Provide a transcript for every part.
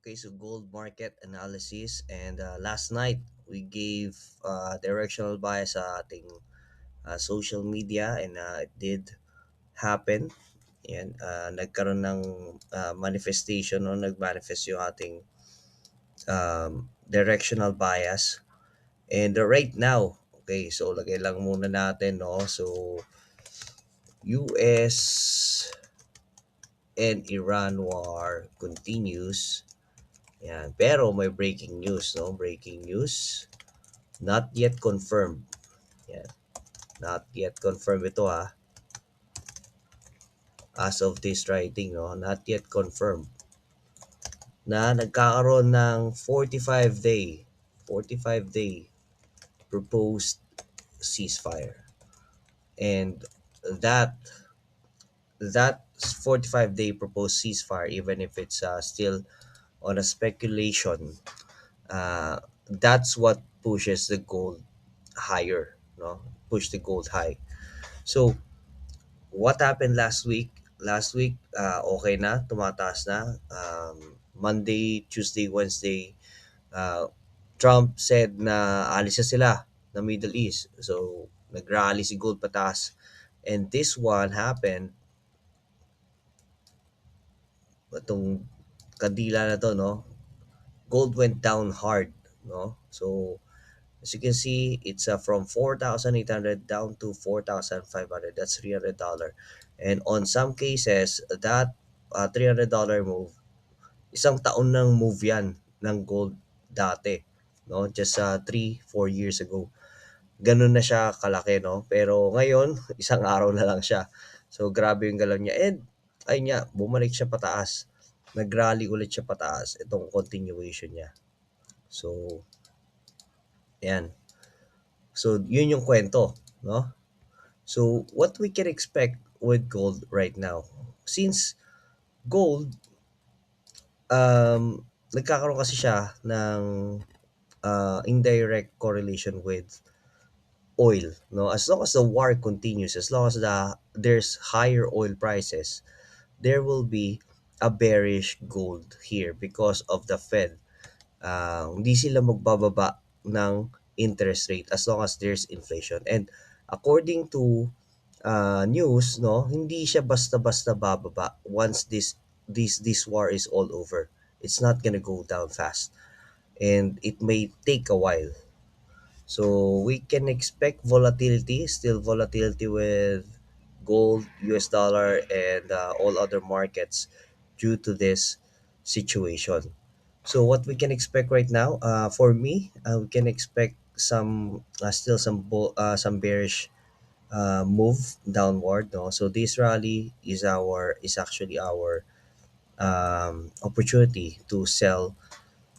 Okay, so gold market analysis. And last night, we gave directional bias sa ating social media and it did happen. Yan, nagkaroon ng manifestation o nag-manifest yung ating directional bias. And right now, okay, so lagay lang muna natin, no? So, US and Iran war continues. Yan. Pero may breaking news, no? Breaking news. Not yet confirmed. Yan. Not yet confirmed ito as of this writing, no? Not yet confirmed na nagkakaroon ng 45 day proposed ceasefire. And that that 45-day proposed ceasefire, even if it's still on a speculation, uh, that's what pushes the gold higher, no? Push the gold high. So what happened last week? Last week, okay na, tumataas na. Monday, Tuesday, Wednesday, uh, Trump said na alis na sila ng Middle East. So, nag-rally si gold pataas. And this one happened, itong kadila na to, no? Gold went down hard, no? So, as you can see, it's from 4,800 down to 4,500. That's $300. And on some cases, that $300 move, isang taon ng move yan ng gold dati. No? Just 3, 4 years ago. Ganun na siya kalaki, no? Pero ngayon, isang araw na lang siya. So, grabe yung galaw niya. And, ayun nga, bumalik siya pataas. Nag-rally ulit siya pataas. Itong continuation niya. So, ayan. So, yun yung kwento, no? So, what we can expect with gold right now? Since gold, nagkakaroon kasi siya ng indirect correlation with oil, no? As long as the war continues, as long as there's higher oil prices, there will be a bearish gold here because of the Fed. Hindi sila magbababa ng interest rate as long as there's inflation. And according to news, no, hindi siya basta-basta bababa once this war is all over. It's not gonna go down fast, and it may take a while. So we can expect volatility, still volatility with gold, US dollar, and all other markets due to this situation. So what we can expect right now, for me, we can expect still some bearish move downward. No, so this rally is actually our opportunity to sell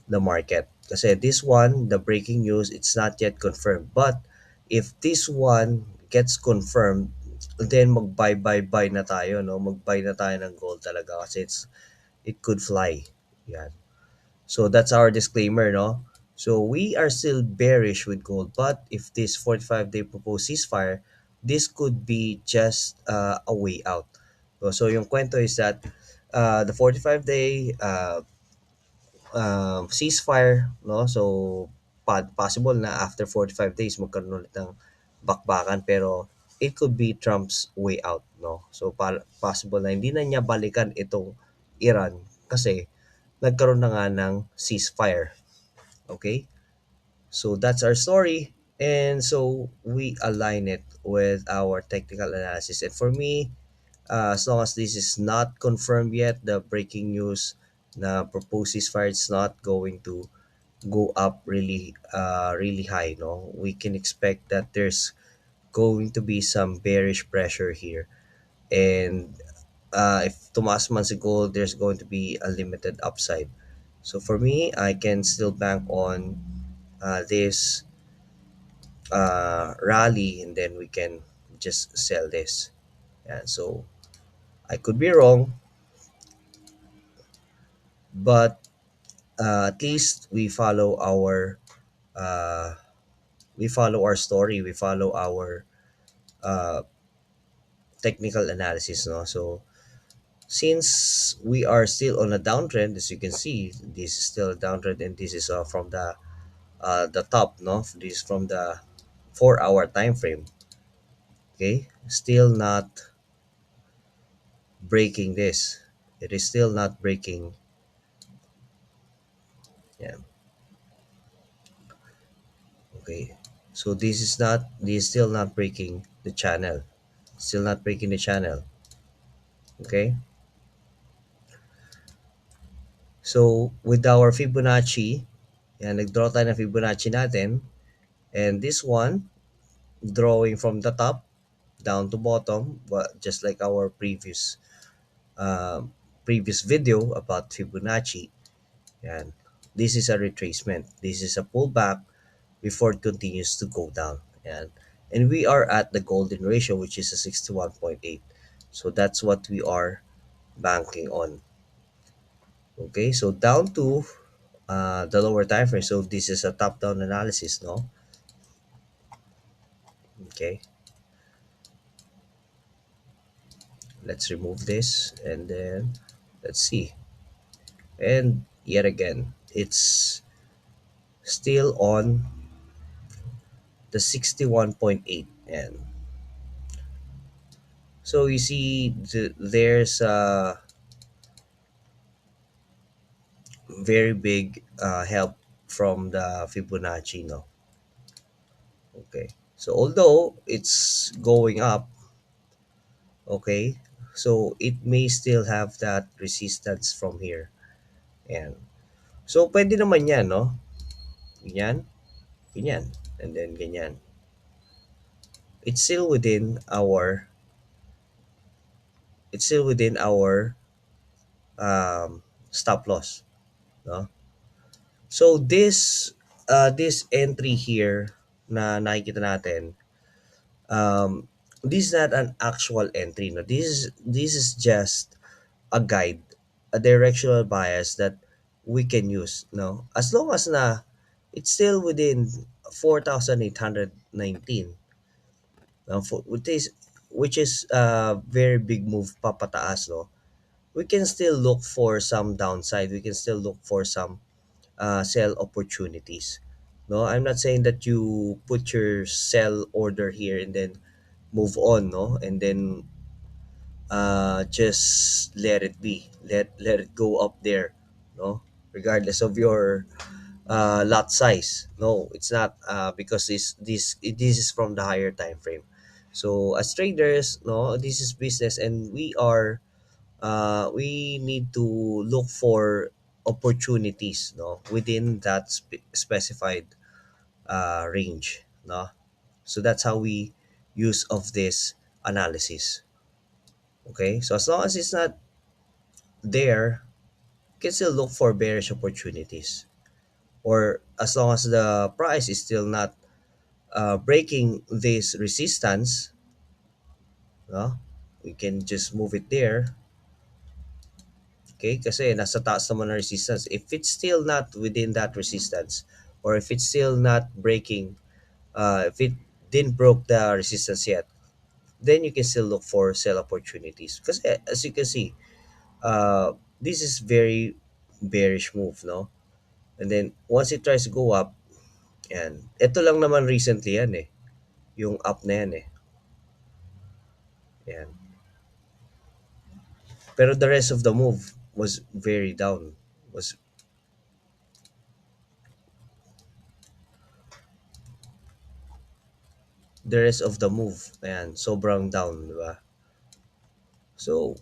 the market. Kasi this one, the breaking news, it's not yet confirmed. But if this one gets confirmed, then mag-buy na tayo, no? Mag-buy na tayo ng gold talaga kasi it could fly. Yan. So that's our disclaimer, no? So we are still bearish with gold, but if this 45-day proposed ceasefire, this could be just a way out. So yung kwento is that the 45-day ceasefire, no? So possible na after 45 days magkaroon ulit ng bakbakan, pero it could be Trump's way out, no? So possible na hindi na niya balikan itong Iran kasi nagkaroon na nga ng ceasefire. Okay? So that's our story. And so we align it with our technical analysis. And for me, as long as this is not confirmed yet, the breaking news na proposed ceasefire is not going to go up really high. No, we can expect that there's going to be some bearish pressure here, and if tumaas man si gold, there's going to be a limited upside. So for me, I can still bank on this rally, and then we can just sell this. And so I could be wrong, but at least uh, we follow our story, we follow our uh, technical analysis, no? So Since we are still on a downtrend, as you can see, this is still a downtrend, and this is from the top, no? This is from the 4 hour time frame. Okay, still not breaking this. It is still not breaking. Yeah. Okay. So this is still not breaking the channel. Still not breaking the channel. Okay. So with our Fibonacci, yan, nag-draw tayo ng Fibonacci natin. And this one, drawing from the top down to bottom, but just like our previous video about Fibonacci. Yan. This is a retracement. This is a pullback before it continues to go down. And we are at the golden ratio, which is a 61.8. So that's what we are banking on. Okay, so down to the lower time frame. So this is a top-down analysis, no? Okay, let's remove this and then let's see. And yet again, it's still on the 61.8. And so you see there's a very big help from the Fibonacci, no? Okay. So although it's going up, okay, so it may still have that resistance from here. And so pwede naman yan, no? Ganyan, ganyan, and then ganyan. It's still within our it's still within our stop loss, no? So this entry here na nakikita natin, this is not an actual entry, no? This is just a guide, a directional bias that we can use, no? As long as na it's still within 4,819, which is a very big move papataas, no? We can still look for some downside. We can still look for some sell opportunities. No, I'm not saying that you put your sell order here and then move on, no, and then just let it be, let it go up there, no, regardless of your lot size. No, it's not, because this is from the higher time frame. So as traders, no, this is business, and we need to look for opportunities, no, within that specified range, no. So that's how we use of this analysis. Okay, so as long as it's not there, you can still look for bearish opportunities, or as long as the price is still not breaking this resistance, no, we can just move it there. Okay, kasi nasa taas naman ng resistance. If it's still not within that resistance, or if it's still not breaking, if it didn't broke the resistance yet, then you can still look for sell opportunities. Because as you can see, this is very bearish move, no? And then once it tries to go up, and ito lang naman recently yan eh, yung up na yan eh. Yan. Pero the rest of the move was very down. Was the rest of the move, ayan, sobrang down, di ba? So,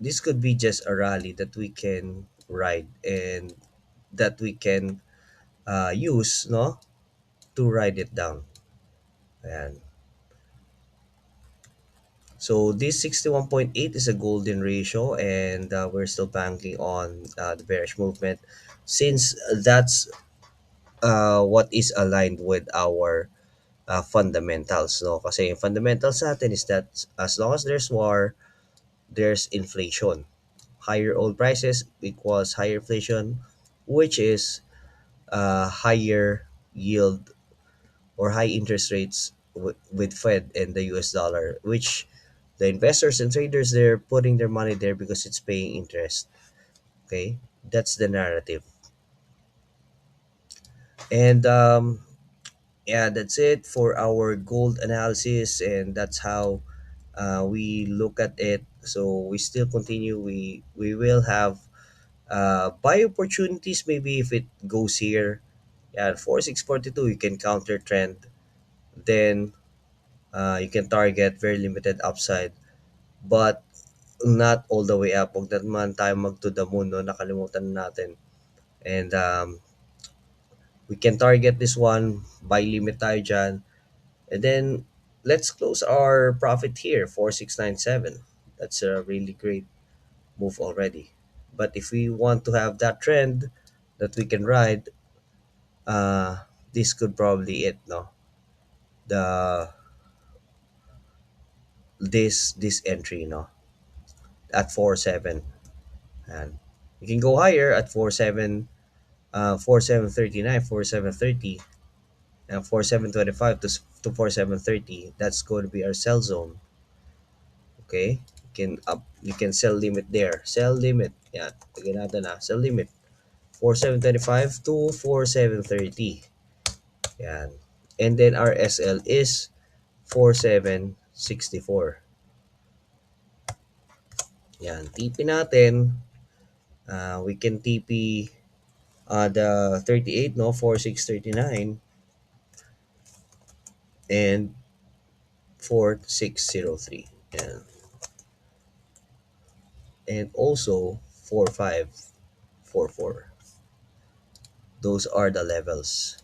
this could be just a rally that we can ride, and that we can use, no, to ride it down. Ayan. So this 61.8 is a golden ratio, and we're still banking on the bearish movement, since that's what is aligned with our fundamentals, no? Kasi yung fundamentals natin is that as long as there's war, there's inflation. Higher oil prices equals higher inflation, which is higher yield or high interest rates with Fed and the US dollar, which The investors and traders, they're putting their money there because it's paying interest. Okay, that's the narrative. And yeah, that's it for our gold analysis, and that's how we look at it. So we still continue. We will have buy opportunities maybe if it goes here. Yeah, 4642, you can counter trend. Then you can target very limited upside, but not all the way up. Huwag naman tayo mag to the moon, no? Nakalimutan na natin. And we can target this one, buy limit tayo dyan. And then, let's close our profit here, 4697. That's a really great move already. But if we want to have that trend that we can ride, this could probably it, no? The this entry, no? At 47. And we can go higher at 47, 4739, 4730, and 4725 to 4730. That's going to be our sell zone. Okay? You can sell limit there. Sell limit. Yan. Lagyan natin sell limit. 4725 to 4730. Yan. And then our SL is 4764. Yan. TP natin. We can TP the 38, no? 4639 and 4603. Yan. And also 4544. Those are the levels.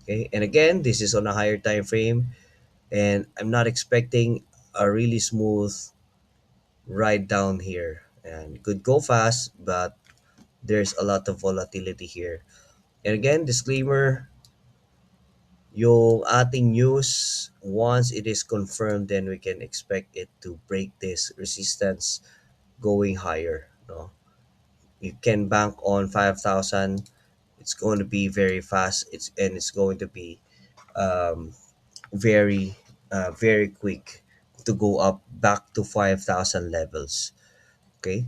Okay, and again, this is on a higher time frame, and I'm not expecting a really smooth ride down here. And it could go fast, but there's a lot of volatility here. And again, disclaimer, yung ating news, once it is confirmed, then we can expect it to break this resistance going higher. No, you can bank on 5,000. It's going to be very fast. It's going to be um, very very quick to go up back to 5,000 levels. Okay,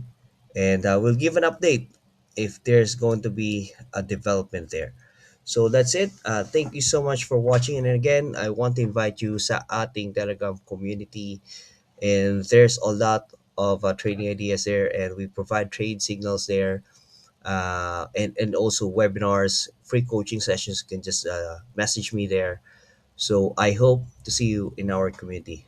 and we'll give an update if there's going to be a development there. So that's it. Thank you so much for watching, and again, I want to invite you sa ating Telegram community, and there's a lot of trading ideas there, and we provide trade signals there, and also webinars, free coaching sessions. You can just message me there. So I hope to see you in our community.